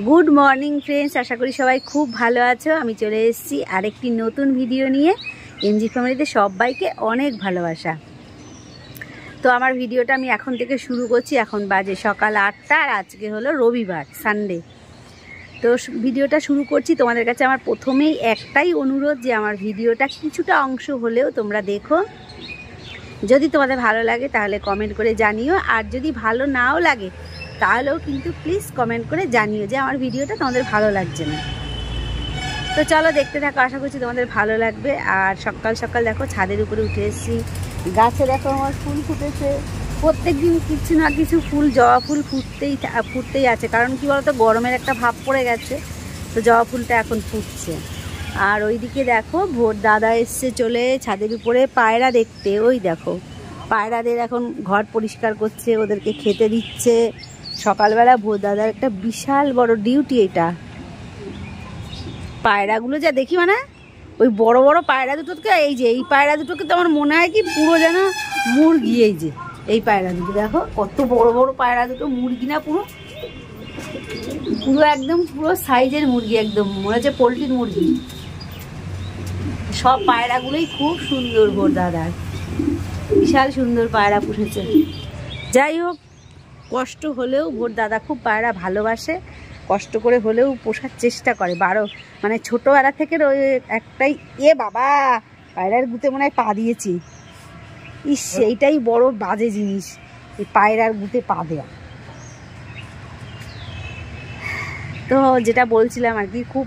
Good morning friends, আশা করি সবাই খুব ভালো আছো। আমি চলে এসেছি আরেকটি নতুন ভিডিও নিয়ে। এমজি ফ্যামিলিতে সবাইকে অনেক ভালোবাসা। তো আমার ভিডিওটা আমি এখন থেকে শুরু করছি। এখন বাজে সকাল 8টা আর আজকে হলো রবিবার, সানডে। তো ভিডিওটা শুরু করছি। তোমাদের কাছে আমার প্রথমেই একটাই অনুরোধ যে আমার ভিডিওটা কিছুটা অংশ হলেও তোমরা দেখো। যদি তোমাদের ভালো লাগে তাহলে কমেন্ট করে জানিও, আর যদি ভালো নাও লাগে তাহলেও কিন্তু প্লিজ কমেন্ট করে জানিও যে আমার ভিডিওটা তোমাদের ভালো লাগছে না। তো চলো দেখতে থাকো, আশা করছি তোমাদের ভালো লাগবে। আর সকাল সকাল দেখো ছাদের উপরে উঠে এসেছি। গাছে দেখো আমার ফুল ফুটেছে। প্রত্যেক দিন কিছু না কিছু ফুল, জবা ফুল ফুটতেই আছে। কারণ কি বলতো, গরমের একটা ভাব পড়ে গেছে, তো জবা ফুলটা এখন ফুটছে। আর ওইদিকে দেখো ভোর দাদা এসছে চলে ছাদের উপরে পায়রা দেখতে। ওই দেখো পায়রাদের এখন ঘর পরিষ্কার করছে, ওদেরকে খেতে দিচ্ছে। সকালবেলা ভোর দাদার একটা বিশাল বড় ডিউটি এটা। পায়রাগুলো যা দেখি, মানে ওই বড় বড় পায়রা দুটোকে, এই পায়রা দুটোকে তো আমার মনে হয় কি পুরো যেন মুরগি। এই পায়রা দুটো দেখো কত বড় বড় পায়রা দুটো, মুরগি না পুরো একদম পুরো সাইজের মুরগি, একদম মনে হচ্ছে পোলট্রির মুরগি। সব পায়রাগুলোই খুব সুন্দর, ভোর দাদার বিশাল সুন্দর পায়রা পুষেছে। যাই হোক, কষ্ট হলেও ভোর দাদা খুব পায়রা ভালোবাসে। কষ্ট করে হলেও পোষার চেষ্টা করে। মানে ছোটোবেলা থেকে ওই একটাই, বাবা পায়রার গুতে মনে হয় পা দিয়েছি। এইটাই বড় বাজে জিনিস, এই পায়রার গুতে পা দেওয়া। তো যেটা বলছিলাম আর কি, খুব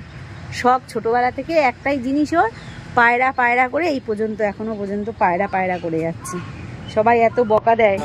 শখ ছোটোবেলা থেকে একটাই জিনিস ওর, পায়রা করে এই পর্যন্ত, এখনো পর্যন্ত পায়রা করে যাচ্ছে। সবাই এত বকা দেয়।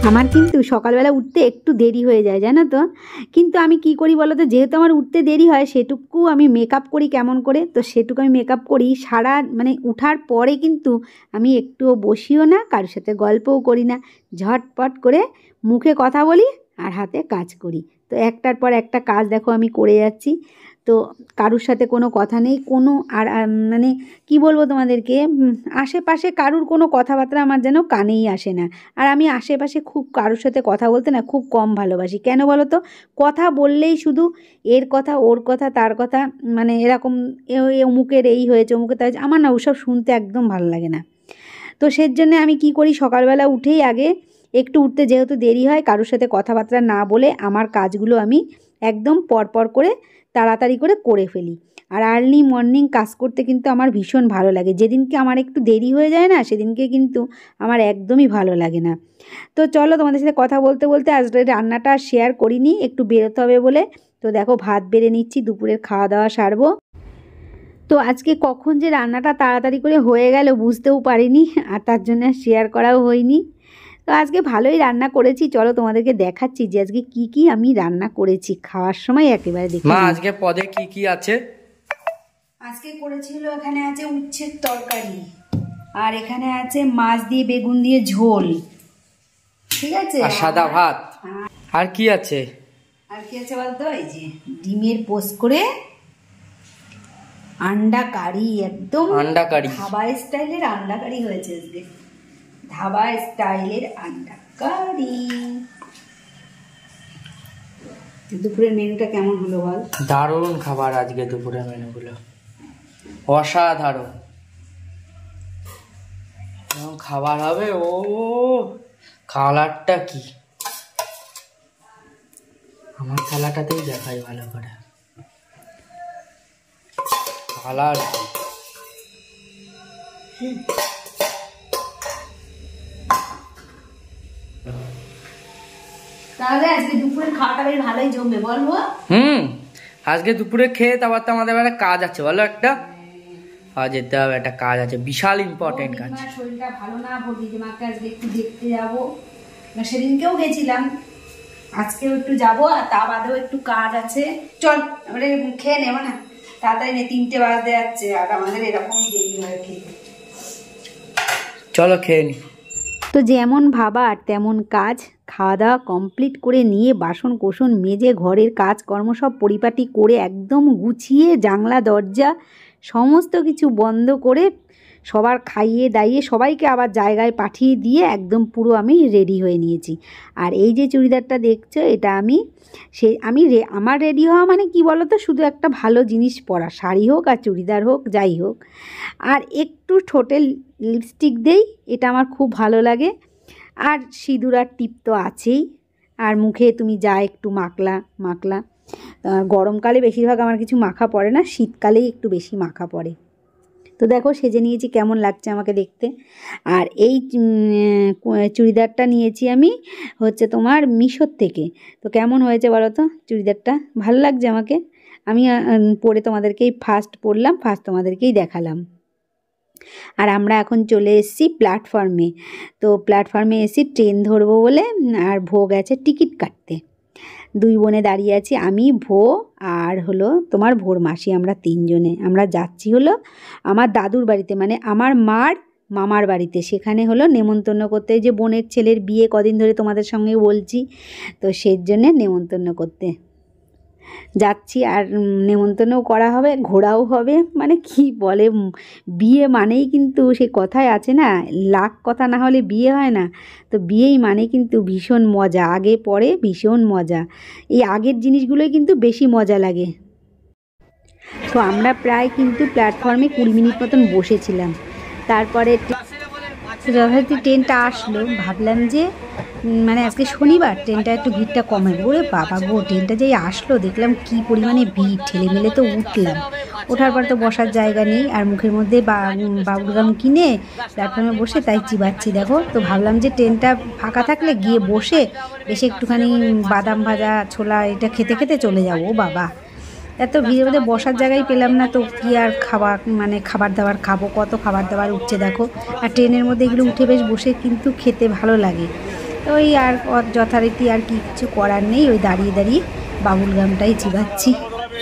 আমার কিন্তু সকালবেলা উঠতে একটু দেরি হয়ে যায়, জানো তো। কিন্তু আমি কি করি বলো তো, যেহেতু আমার উঠতে দেরি হয় সেটুকু আমি মেকআপ করি কেমন করে। তো সেটুকু আমি মেকআপ করি মানে উঠার পরে কিন্তু আমি একটুও বসিও না, কারোর সাথে গল্পও করি না। ঝটপট করে মুখে কথা বলি আর হাতে কাজ করি। তো একটার পর একটা কাজ দেখো আমি করে যাচ্ছি। তো কারুর সাথে কোনো কথা নেই, আর মানে কি বলবো তোমাদেরকে, আশেপাশে কারুর কোনো কথাবার্তা আমার যেন কানেই আসে না। আর আমি আশেপাশে খুব কারোর সাথে কথা বলতে না খুব কম ভালোবাসি। কেন বলো তো, কথা বললেই শুধু এর কথা ওর কথা তার কথা, মানে এরকম অমুকের এই হয়েছে অমুকের তাই হয়েছে, আমার না ওসব শুনতে একদম ভালো লাগে না। তো সেজন্য আমি কি করি, সকালবেলা উঠেই আগে একটু উঠতে যেহেতু দেরি হয়, কারোর সাথে কথাবার্তা না বলে আমার কাজগুলো আমি একদম পরপর করে তাড়াতাড়ি করে ফেলি। আর আর্লি মর্নিং কাজ করতে কিন্তু আমার ভীষণ ভালো লাগে। যেদিনকে আমার একটু দেরি হয়ে যায় না, সেদিনকে কিন্তু আমার একদমই ভালো লাগে না। তো চলো তোমাদের সাথে কথা বলতে বলতে আজ রান্নাটা শেয়ার করিনি, একটু বেরোতে হবে বলে। তো দেখো ভাত বেড়ে নিচ্ছি, দুপুরের খাওয়া দাওয়া সারবো। তো আজকে কখন যে রান্নাটা তাড়াতাড়ি করে হয়ে গেল বুঝতেও পারিনি, আর তার জন্য শেয়ার করাও হয়নি। তো আজকে ভালোই রান্না করেছি, চলো তোমাদেরকে দেখাচ্ছি যে আজকে কি আমি রান্না করেছি। খাওয়ার সময় একেবারে দেখি। মা আজকে পদে কি আছে? আজকে করেছিল, এখানে আছে উচ্ছের তরকারি, আর এখানে আছে মাছ দিয়ে বেগুন দিয়ে ঝোল, ঠিক আছে, আর সাদা ভাত। আর কি আছে বলতো, এই যে ডিমের পোস্ট করে আন্ডা কারি, একদম আন্ডা কারি, ধাবা স্টাইলের আন্ডা কারি হয়েছে আজকে। ধাবা স্টাইলের আন্ডা কারি। দুপুরের মেনুটা কেমন হলো বল? দারুণ খাবার আজকে দুপুরের মেনুগুলো, অসাধারণ খাবার হবে। ও কালারটা কি, আমার থালাটাতেই দেখাই ভালো করে কালার। তাহলে আজকে দুপুরের খাওয়াটা বেশ ভালোই জমবে, বলবো। আজকে দুপুরে খেয়ে তারপর তো আমাদের একটা কাজ আছে, বলো একটা। যেতে হবে, একটা কাজ আছে, বিশাল ইম্পর্টেন্ট কাজ। শরীরটা ভালো না, দিদিমাকে আজকে একটু দেখতে যাবো। সেদিনকেও গেছিলাম, আজকেও একটু যাবো, আর তা বাদেও একটু কাজ আছে। চল আমরা খেয়ে নেবো না, তাড়াতাড়ি 3টে বাজতে যাচ্ছে, আর আমাদের এরকমই দেরি হয় খেতে। চলো খেয়ে নি। তো যেমন ভাবা আর তেমন কাজ। খাওয়া দাওয়া কমপ্লিট করে নিয়ে বাসন কোসন মেজে ঘরের কাজকর্ম সব পরিপাটি করে একদম গুছিয়ে জানলা দরজা সমস্ত কিছু বন্ধ করে সবার খাইয়ে দাইয়ে সবাইকে আবার জায়গায় পাঠিয়ে দিয়ে একদম পুরো আমি রেডি হয়ে নিয়েছি। আর এই যে চুড়িদারটা দেখছো, এটা আমার রেডি হওয়া মানে কি বলো তো, শুধু একটা ভালো জিনিস পরা, শাড়ি হোক আর চুড়িদার হোক যাই হোক, আর একটু ঠোঁটে লিপস্টিক দেই, এটা আমার খুব ভালো লাগে। আর সিঁদুর আর টিপ তো আছেই, আর মুখে তুমি যা একটু মাখলা। গরমকালে বেশিরভাগ আমার কিছু মাখা পড়ে না, শীতকালেই একটু বেশি মাখা পড়ে। তো দেখো সেজে নিয়েছি, কেমন লাগছে আমাকে দেখতে। আর এই চুড়িদারটা নিয়েছি আমি হচ্ছে তোমার মিশোর থেকে। তো কেমন হয়েছে বলো তো চুড়িদারটা? ভালো লাগছে আমাকে। আমি পরে তোমাদেরকেই ফার্স্ট পরলাম, ফার্স্ট তোমাদেরকেই দেখালাম। আর আমরা এখন চলে এসেছি প্ল্যাটফর্মে। তো প্ল্যাটফর্মে এসে ট্রেন ধরবো বলে, আর ভোগ আছে টিকিট কাটতে। 2 বোনে দাঁড়িয়ে আছি, আমি, ভো আর হলো তোমার ভোর মাসি, আমরা 3 জনে। আমরা যাচ্ছি হলো আমার দাদুর বাড়িতে, মানে আমার মার মামার বাড়িতে। সেখানে হলো নেমন্তন্ন করতে, যে বোনের ছেলের বিয়ে কদিন ধরে তোমাদের সঙ্গে বলছি, তো সেই জন্যে নেমন্তন্ন করতে যাচ্ছি। আর নেমন্তন্নও করা হবে, ঘোরাও হবে। মানে কি বলে, বিয়ে মানেই কিন্তু সে কথায় আছে না, লাখ কথা না হলে বিয়ে হয় না। তো বিয়েই মানে কিন্তু ভীষণ মজা, আগে পরে ভীষণ মজা। এই আগের জিনিসগুলোই কিন্তু বেশি মজা লাগে। তো আমরা প্রায় কিন্তু প্ল্যাটফর্মে 20 মিনিট মতন বসেছিলাম। তারপরে যথারীতি ট্রেনটা আসলো, ভাবলাম যে মানে আজকে শনিবার ট্রেনটা একটু ভিড়টা কমে। ওরে বাবা গো, ট্রেনটা যেই আসলো দেখলাম কি পরিমাণে ভিড়, ঠেলে মেলে তো উঠলাম। ওঠার পর তো বসার জায়গা নেই, আর মুখের মধ্যে বাবুলগাম কিনে প্ল্যাটফর্মে বসে তাই চিবাচ্ছি দেখো। তো ভাবলাম যে ট্রেনটা ফাঁকা থাকলে গিয়ে বসে এসে একটুখানি বাদাম ভাজা ছোলা এটা খেতে খেতে চলে যাবো। ও বাবা, এত ভিড়ের মধ্যে বসার জায়গায় পেলাম না, তো কি আর খাবার দাবার খাবো, কত খাবার দাবার উঠছে দেখো। আর ট্রেনের মধ্যে এগুলো উঠে বেশ বসে কিন্তু খেতে ভালো লাগে। তো ওই আর যথারীতি আর কিছু করার নেই, ওই দাঁড়িয়ে দাঁড়িয়ে বাবুল গামটাই চিবাচ্ছি।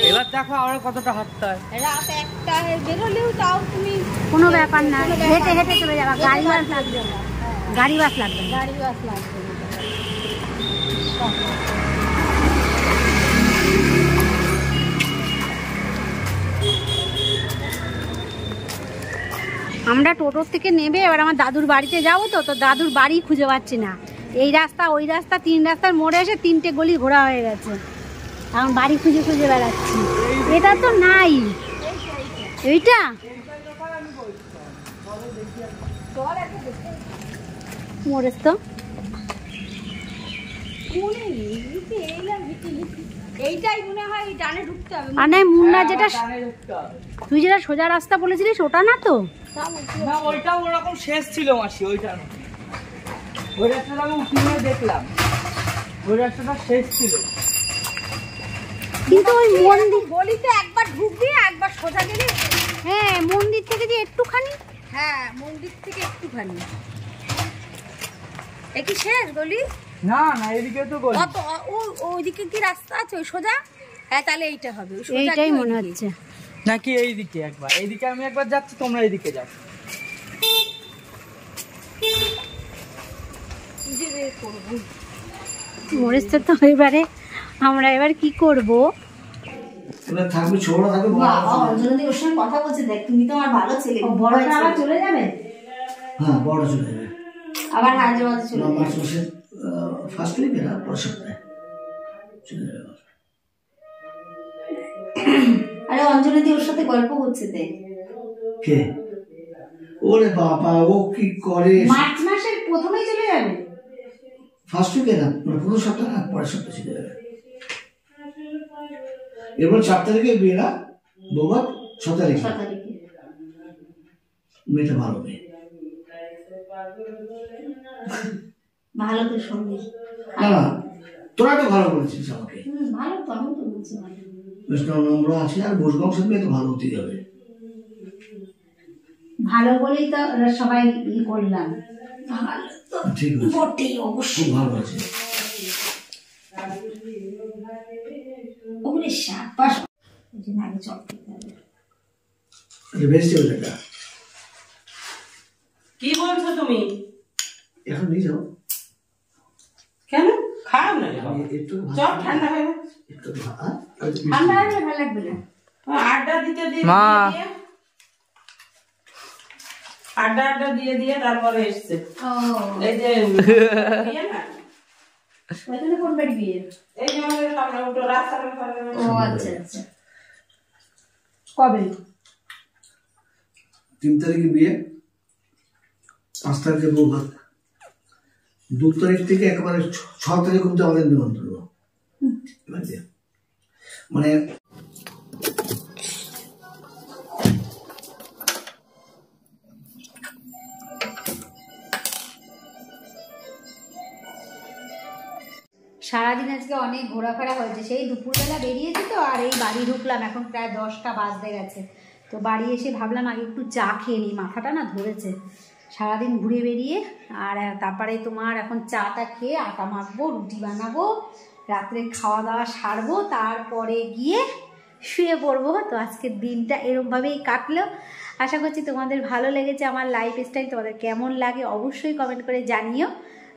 এবার দেখো আমরা কতটা হাঁটতে হয়। রাত 1টায় বেরোলেও তাও তুমি কোনো ব্যাপার না, হেঁটে হেঁটে চলে যাবা, গাড়ি বাস লাগবে না। গাড়ি বাস লাগবে না। আমরা টোটোর থেকে নেমে এবার আমার দাদুর বাড়িতে যাবো। তো দাদুর বাড়ি খুঁজে পাচ্ছি না, এই রাস্তা ওই রাস্তা 3 রাস্তার মোড়ে এসে 3টে গলি ঘোরা হয়ে গেছে, এখন বাড়ি খুঁজে খুঁজে বেড়াচ্ছি। এটা তো নাই, এইটা মোড়ে তো এইটাই মনে হয় ডানে ঢুকতে হবে। আর নাই মুন্না, যেটা তুই যেটা সোজা রাস্তা বলেছিলিস ওটা না তো? না ওইটাও ওরকম শেষ ছিল মাসি, ওইটা না। ওই রাস্তাটা আমি উঠিয়ে দেখলাম, ওই রাস্তাটা শেষ ছিল। কিন্তু ওই মন্দির গলিতে একবার ঢুকবি, একবার সোজা গেলে। হ্যাঁ, মন্দির থেকে যে একটুখানি, হ্যাঁ মন্দির থেকে একটুখানি। এ কি শেষ গলি? না না, এদিকে তো গলি। কত ওইদিকে কি রাস্তা আছে ওই সোজা? হ্যাঁ তাহলে এইটা হবে, এইটাই মনে হচ্ছে। নাকি এইদিকে একবার, এইদিকে আমি একবার যাচ্ছি, তোমরা এইদিকে যাও। মরেছে তো, এবারে আমরা এবার কি করব? থাকবে ছোড়া থাকবে অঞ্জলি ওর সঙ্গে কথা বলছে, দেখ তুমি তো আমার ভালো ছেলে। বড়টা আবার চলে যাবে, হ্যাঁ বড় চলে যাবে আবার হায়দ্রাবাদে চলে যাবে। মার্চ মাসের ফার্স্ট উইকে না পরের সপ্তাহে চলে যাবে। আরে অঞ্জলি ওর সাথে গল্প করছে দেখ। কে? ওরে বাবা, ও কি করে? মার্চ মাসের প্রথমেই চলে যাবে, ফার্স্ট উইকে না, মানে পুরো সপ্তাহ না, পরের সপ্তাহে চলে যাবে। এবার 4 তারিখে বিয়ে না, বৌমা 6 তারিখে। মেয়েটা ভালো মেয়ে, ভালো তো সঙ্গে। না না তোরা তো ভালো করেছিস আমাকে। ভালো তো, আমি তো বলছি বৈষ্ণব নম্বর আছে, আর বৈষ্ণব মেয়ে তো ভালো হতেই হবে। ভালো বলেই তো সবাই করলাম। ঠিক আছে, বটেই অবশ্যই খুব ভালো আছে। ওগুলি সাত পাঁচ এই জন্য আগে চট খেতে হবে। ভেজিটেবল এটা কি বলছো তুমি? এখন নিয়ে যাও। কেন খাও না একটু চপ ঠান্ডা হয়ে গেছে। একটু ঠান্ডা হলে ভালো লাগবে না। আড্ডা দিতে দিয়ে মা। আড্ডা দিয়ে তারপরে এসছে। ও এই যে বিয়ে না? ওইখানে কোন বাড়ি বিয়ে? এই যে আমাদের সামনে উঠো রাস্তার পাশে। ও আচ্ছা আচ্ছা। কবে? 3 তারিখে বিয়ে, 5 তারিখে বউ ভাত, 2 তারিখ থেকে একেবারে 6 তারিখ অব্দি আমাদের নিমন্ত্রণ। মানে সারাদিন আজকে অনেক ঘোরাফেরা হয়েছে, সেই দুপুরবেলা বেরিয়েছি তো, আর এই বাড়ি ঢুকলাম, এখন প্রায় 10টা বাজতে গেছে। তো বাড়ি এসে ভাবলাম আগে একটু চা খেয়ে নিই, মাথাটা না ধরেছে সারাদিন ঘুরে বেরিয়ে। আর তারপরে তোমার এখন চাটা খেয়ে আটা মাখবো, রুটি বানাবো, রাত্রে খাওয়া দাওয়া সারবো, তারপরে গিয়ে শুয়ে পড়বো। তো আজকের দিনটা এরমভাবেই কাটলো। আশা করছি তোমাদের ভালো লেগেছে আমার লাইফস্টাইল। তোমাদের কেমন লাগে অবশ্যই কমেন্ট করে জানিও।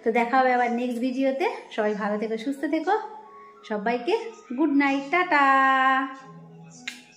তো দেখা হবে আবার নেক্সট ভিডিওতে। সবাই ভালো থেকো, সুস্থ থেকো, সবাইকে গুড নাইট, টাটা।